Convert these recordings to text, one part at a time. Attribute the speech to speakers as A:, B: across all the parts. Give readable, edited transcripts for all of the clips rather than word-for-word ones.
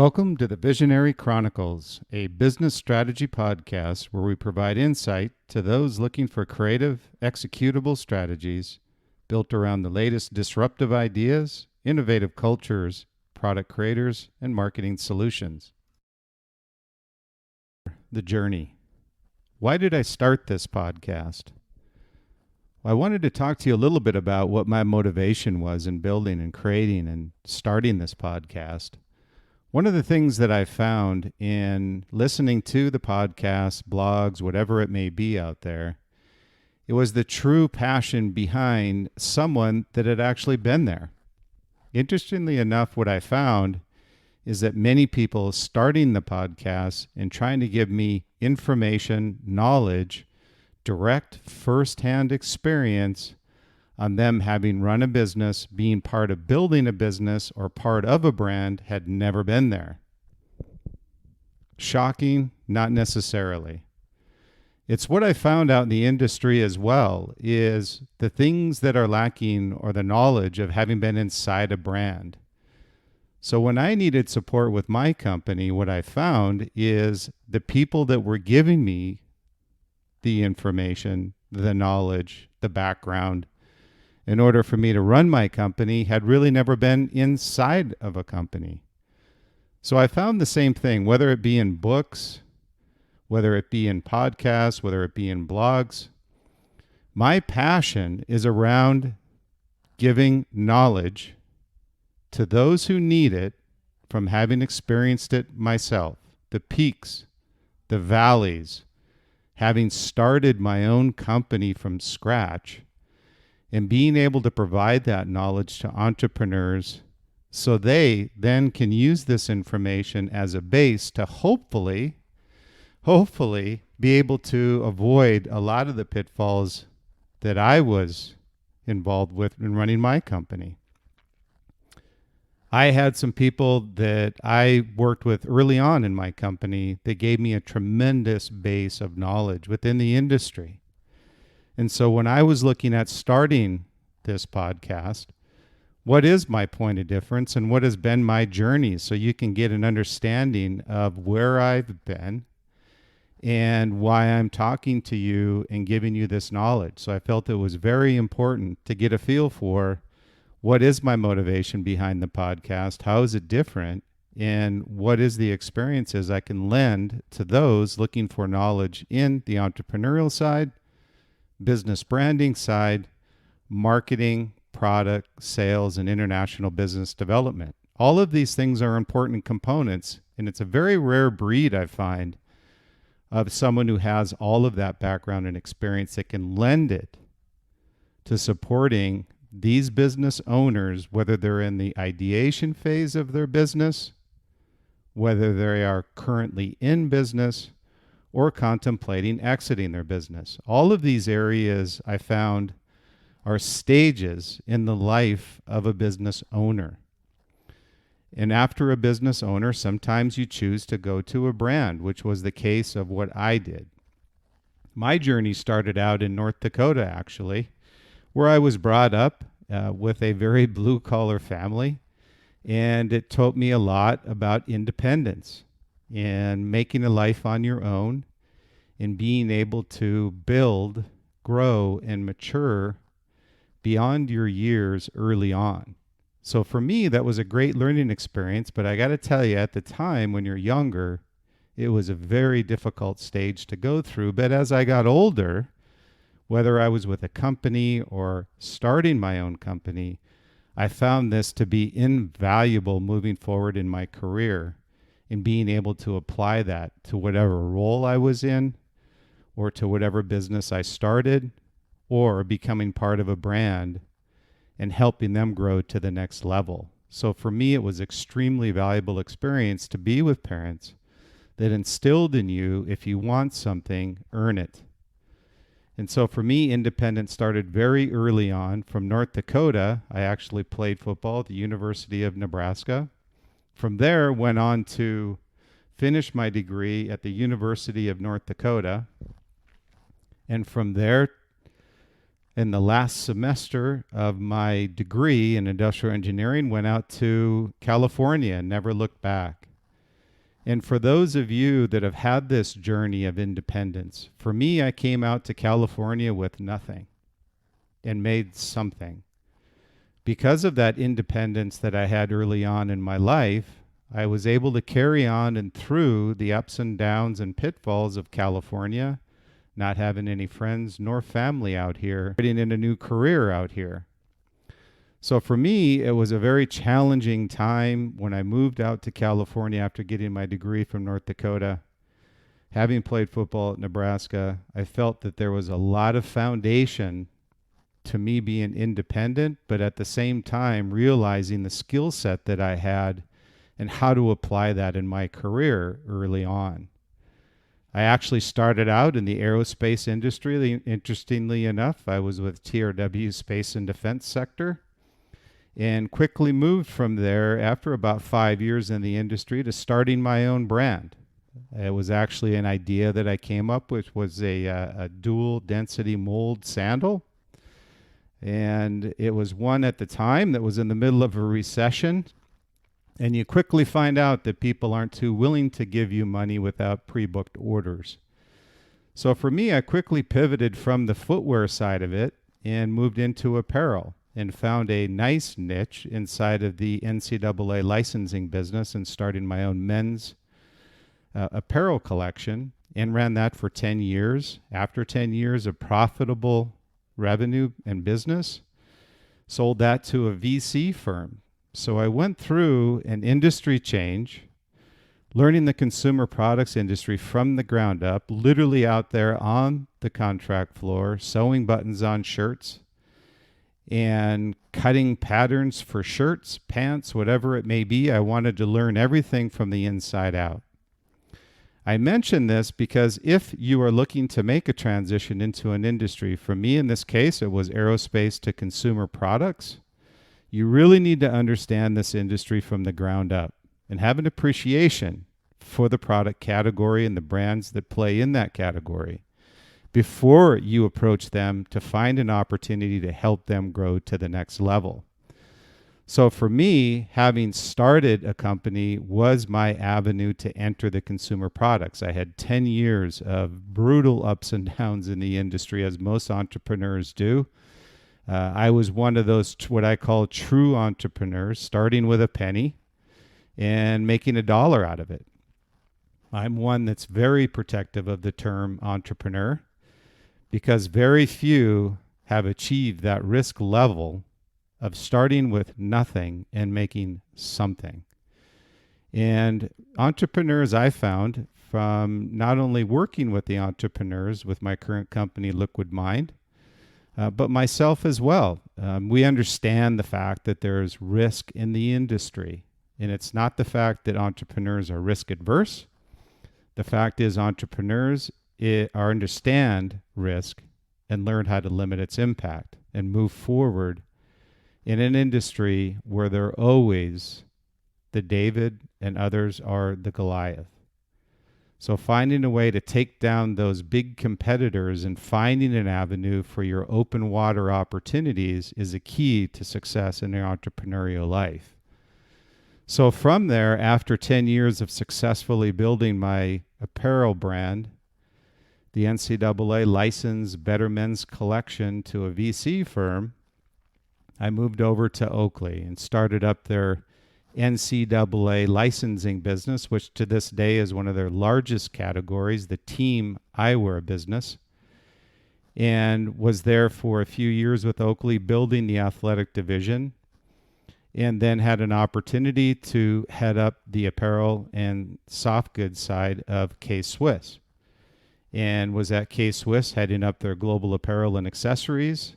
A: Welcome to the Visionary Chronicles, a business strategy podcast where we provide insight to those looking for creative, executable strategies built around the latest disruptive ideas, innovative cultures, product creators, and marketing solutions. The journey. Why did I start this podcast? I wanted to talk to you a little bit about what my motivation was in building and creating and starting this podcast. One of the things that I found in listening to the podcasts, blogs, whatever it may be out there, it was the true passion behind someone that had actually been there. Interestingly enough, what I found is that many people starting the podcast and trying to give me information, knowledge, direct firsthand experience on them having run a business, being part of building a business or part of a brand had never been there. Shocking? Not necessarily. It's what I found out in the industry as well, is the things that are lacking or the knowledge of having been inside a brand. So when I needed support with my company, what I found is the people that were giving me the information, the knowledge, the background, in order for me to run my company had really never been inside of a company. So I found the same thing, whether it be in books, whether it be in podcasts, whether it be in blogs. My passion is around giving knowledge to those who need it from having experienced it myself, the peaks, the valleys, having started my own company from scratch, and being able to provide that knowledge to entrepreneurs so they then can use this information as a base to hopefully be able to avoid a lot of the pitfalls that I was involved with in running my company. I had some people that I worked with early on in my company that gave me a tremendous base of knowledge within the industry. And so when I was looking at starting this podcast, what is my point of difference and what has been my journey, so you can get an understanding of where I've been and why I'm talking to you and giving you this knowledge. So I felt it was very important to get a feel for what is my motivation behind the podcast, how is it different, and what is the experiences I can lend to those looking for knowledge in the entrepreneurial side, business branding side, marketing, product, sales, and international business development. All of these things are important components, and it's a very rare breed, I find, of someone who has all of that background and experience that can lend it to supporting these business owners, whether they're in the ideation phase of their business, whether they are currently in business, or contemplating exiting their business. All of these areas I found are stages in the life of a business owner. And after a business owner, sometimes you choose to go to a brand, which was the case of what I did. My journey started out in North Dakota, actually, where I was brought up with a very blue-collar family, and it taught me a lot about independence and making a life on your own and being able to build, grow, and mature beyond your years early on. So for me, that was a great learning experience, but I got to tell you, at the time when you're younger, it was a very difficult stage to go through. But as I got older, whether I was with a company or starting my own company, I found this to be invaluable moving forward in my career, in being able to apply that to whatever role I was in or to whatever business I started, or becoming part of a brand and helping them grow to the next level. So for me, it was extremely valuable experience to be with parents that instilled in you, if you want something, earn it. And so for me, independence started very early on. From North Dakota, I actually played football at the University of Nebraska. From there, went on to finish my degree at the University of North Dakota. And from there, in the last semester of my degree in industrial engineering, went out to California and never looked back. And for those of you that have had this journey of independence, for me, I came out to California with nothing and made something. Because of that independence that I had early on in my life, I was able to carry on and through the ups and downs and pitfalls of California, not having any friends nor family out here, getting in a new career out here. So for me, it was a very challenging time when I moved out to California after getting my degree from North Dakota. Having played football at Nebraska, I felt that there was a lot of foundation to me being independent, but at the same time realizing the skill set that I had and how to apply that in my career early on. I actually started out in the aerospace industry. Interestingly enough, I was with TRW Space and Defense Sector, and quickly moved from there after about 5 years in the industry to starting my own brand. It was actually an idea that I came up with, was a dual density mold sandal. And it was one at the time that was in the middle of a recession. And you quickly find out that people aren't too willing to give you money without pre-booked orders. So for me, I quickly pivoted from the footwear side of it and moved into apparel, and found a nice niche inside of the NCAA licensing business and starting my own men's apparel collection, and ran that for 10 years. After 10 years of profitable revenue and business, sold that to a VC firm. So I went through an industry change, learning the consumer products industry from the ground up, literally out there on the contract floor, sewing buttons on shirts, and cutting patterns for shirts, pants, whatever it may be. I wanted to learn everything from the inside out. I mention this because if you are looking to make a transition into an industry, for me in this case, it was aerospace to consumer products, you really need to understand this industry from the ground up and have an appreciation for the product category and the brands that play in that category before you approach them to find an opportunity to help them grow to the next level. So for me, having started a company was my avenue to enter the consumer products. I had 10 years of brutal ups and downs in the industry, as most entrepreneurs do. I was one of those, what I call true entrepreneurs, starting with a penny and making $1 out of it. I'm one that's very protective of the term entrepreneur, because very few have achieved that risk level of starting with nothing and making something. And entrepreneurs, I found from not only working with the entrepreneurs with my current company, LiquidMind, but myself as well. We understand the fact that there's risk in the industry. And it's not the fact that entrepreneurs are risk adverse. The fact is entrepreneurs understand risk and learn how to limit its impact and move forward in an industry where they're always the David and others are the Goliath. So finding a way to take down those big competitors and finding an avenue for your open water opportunities is a key to success in your entrepreneurial life. So from there, after 10 years of successfully building my apparel brand, the NCAA licensed Better Men's Collection to a VC firm, I moved over to Oakley and started up their NCAA licensing business, which to this day is one of their largest categories, the team eyewear business, and was there for a few years with Oakley building the athletic division, and then had an opportunity to head up the apparel and soft goods side of K-Swiss, and was at K-Swiss heading up their global apparel and accessories.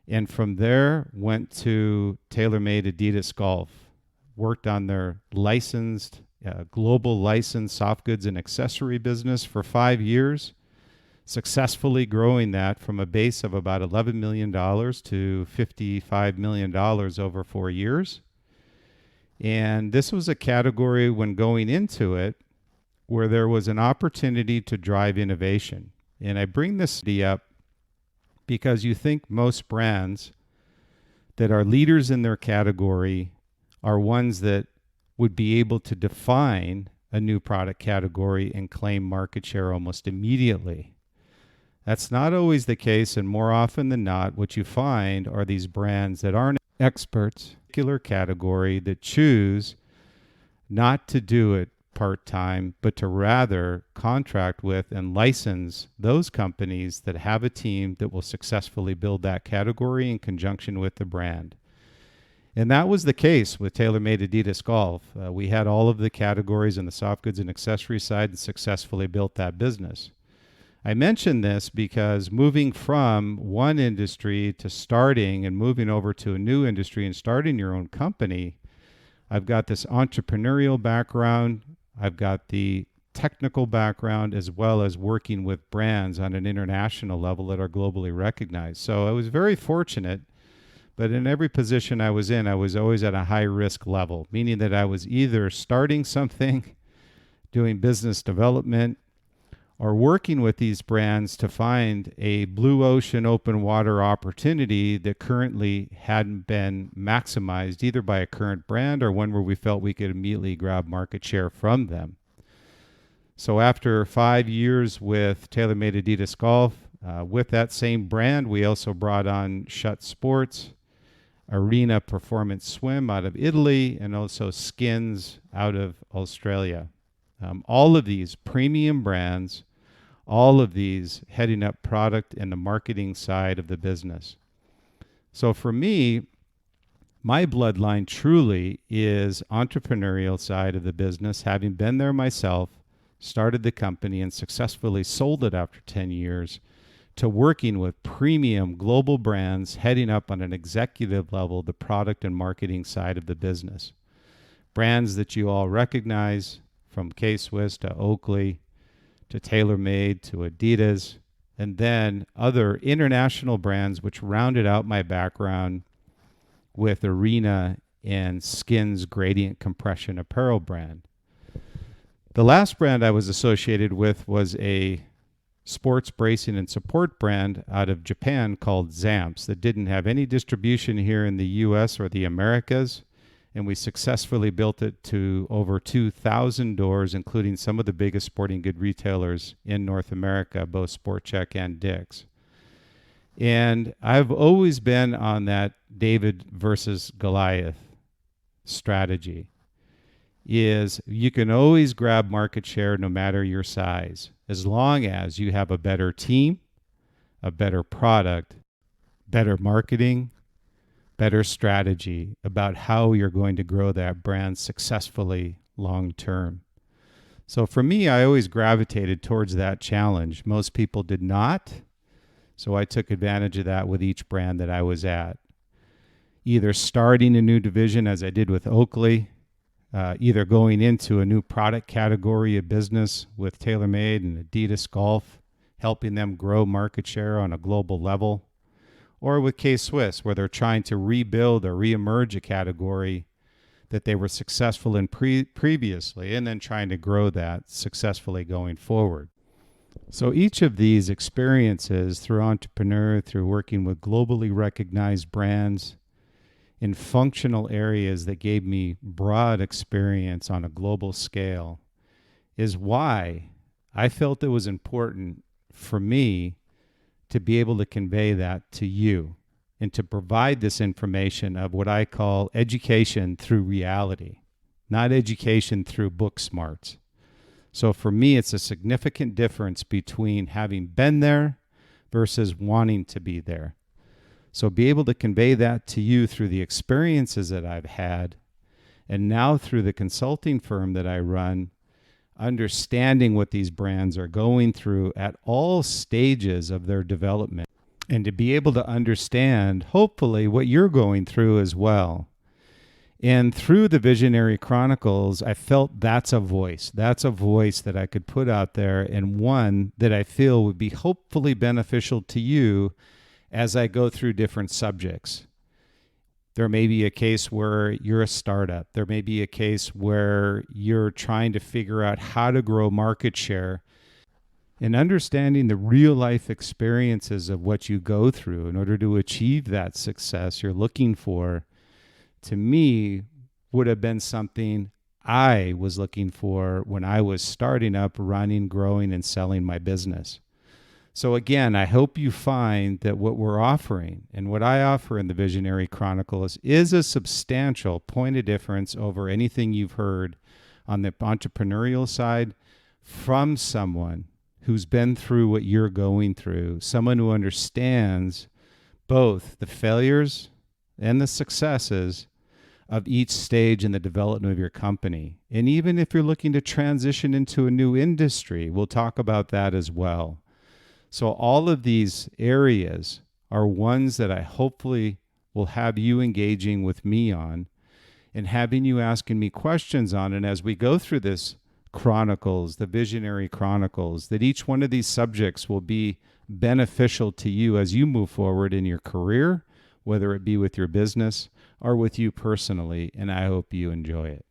A: And from there, went to TaylorMade Adidas Golf, worked on their licensed, global licensed soft goods and accessory business for 5 years, successfully growing that from a base of about $11 million to $55 million over 4 years. And this was a category when going into it where there was an opportunity to drive innovation. And I bring this up because you think most brands that are leaders in their category are ones that would be able to define a new product category and claim market share almost immediately. That's not always the case, and more often than not, what you find are these brands that aren't experts in a particular category that choose not to do it part-time, but to rather contract with and license those companies that have a team that will successfully build that category in conjunction with the brand. And that was the case with TaylorMade Adidas Golf. We had all of the categories in the soft goods and accessories side and successfully built that business. I mention this because moving from one industry to starting and moving over to a new industry and starting your own company, I've got this entrepreneurial background. I've got the technical background, as well as working with brands on an international level that are globally recognized. So I was very fortunate, but in every position I was in, I was always at a high risk level, meaning that I was either starting something, doing business development, or working with these brands to find a blue ocean open water opportunity that currently hadn't been maximized either by a current brand or one where we felt we could immediately grab market share from them. So after 5 years with TaylorMade Adidas Golf, with that same brand, we also brought on Schutt Sports, Arena Performance Swim out of Italy, and also Skins out of Australia. All of these premium brands, all of these heading up product and the marketing side of the business. So for me, my bloodline truly is entrepreneurial side of the business, having been there myself, started the company and successfully sold it after 10 years, to working with premium global brands heading up on an executive level the product and marketing side of the business. Brands that you all recognize, from K-Swiss to Oakley to TaylorMade to Adidas, and then other international brands which rounded out my background with Arena and Skins gradient compression apparel brand. The last brand I was associated with was a sports bracing and support brand out of Japan called Zamps that didn't have any distribution here in the US or the Americas. And we successfully built it to over 2,000 doors, including some of the biggest sporting good retailers in North America, both Sport Chek and Dick's. And I've always been on that David versus Goliath strategy. Is you can always grab market share no matter your size, as long as you have a better team, a better product, better marketing, better strategy about how you're going to grow that brand successfully long term. So for me, I always gravitated towards that challenge. Most people did not. So I took advantage of that with each brand that I was at. Either starting a new division as I did with Oakley, either going into a new product category of business with TaylorMade and Adidas Golf, helping them grow market share on a global level, or with K-Swiss, where they're trying to rebuild or reemerge a category that they were successful in previously, and then trying to grow that successfully going forward. So each of these experiences through entrepreneur, through working with globally recognized brands in functional areas that gave me broad experience on a global scale, is why I felt it was important for me to be able to convey that to you and to provide this information of what I call education through reality, not education through book smarts. So for me, it's a significant difference between having been there versus wanting to be there. So be able to convey that to you through the experiences that I've had, and now through the consulting firm that I run, understanding what these brands are going through at all stages of their development, and to be able to understand, hopefully, what you're going through as well. And through the Visionary Chronicles, I felt that's a voice. That's a voice that I could put out there, and one that I feel would be hopefully beneficial to you as I go through different subjects. There may be a case where you're a startup. There may be a case where you're trying to figure out how to grow market share, and understanding the real life experiences of what you go through in order to achieve that success you're looking for, to me, would have been something I was looking for when I was starting up, running, growing, and selling my business. So again, I hope you find that what we're offering and what I offer in the Visionary Chronicles is a substantial point of difference over anything you've heard on the entrepreneurial side from someone who's been through what you're going through, someone who understands both the failures and the successes of each stage in the development of your company. And even if you're looking to transition into a new industry, we'll talk about that as well. So all of these areas are ones that I hopefully will have you engaging with me on and having you asking me questions on. And as we go through this Chronicles, the Visionary Chronicles, that each one of these subjects will be beneficial to you as you move forward in your career, whether it be with your business or with you personally. And I hope you enjoy it.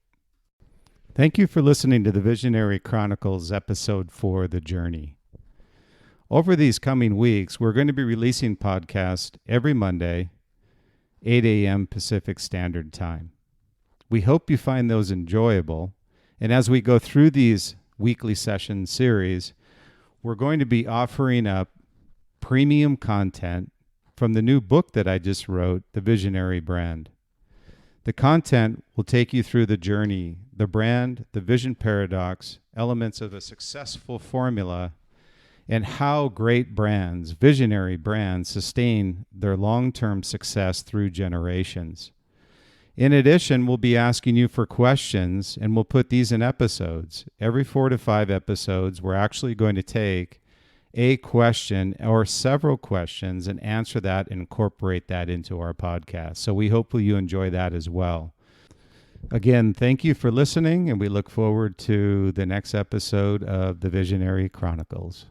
A: Thank you for listening to the Visionary Chronicles episode 4, The Journey. Over these coming weeks, we're going to be releasing podcasts every Monday, 8 a.m. Pacific Standard Time. We hope you find those enjoyable. And as we go through these weekly session series, we're going to be offering up premium content from the new book that I just wrote, The Visionary Brand. The content will take you through the journey, the brand, the vision paradox, elements of a successful formula, and how great brands, visionary brands, sustain their long-term success through generations. In addition, we'll be asking you for questions, and we'll put these in episodes. Every 4 to 5 episodes, we're actually going to take a question or several questions and answer that and incorporate that into our podcast. So we hope you enjoy that as well. Again, thank you for listening, and we look forward to the next episode of the Visionary Chronicles.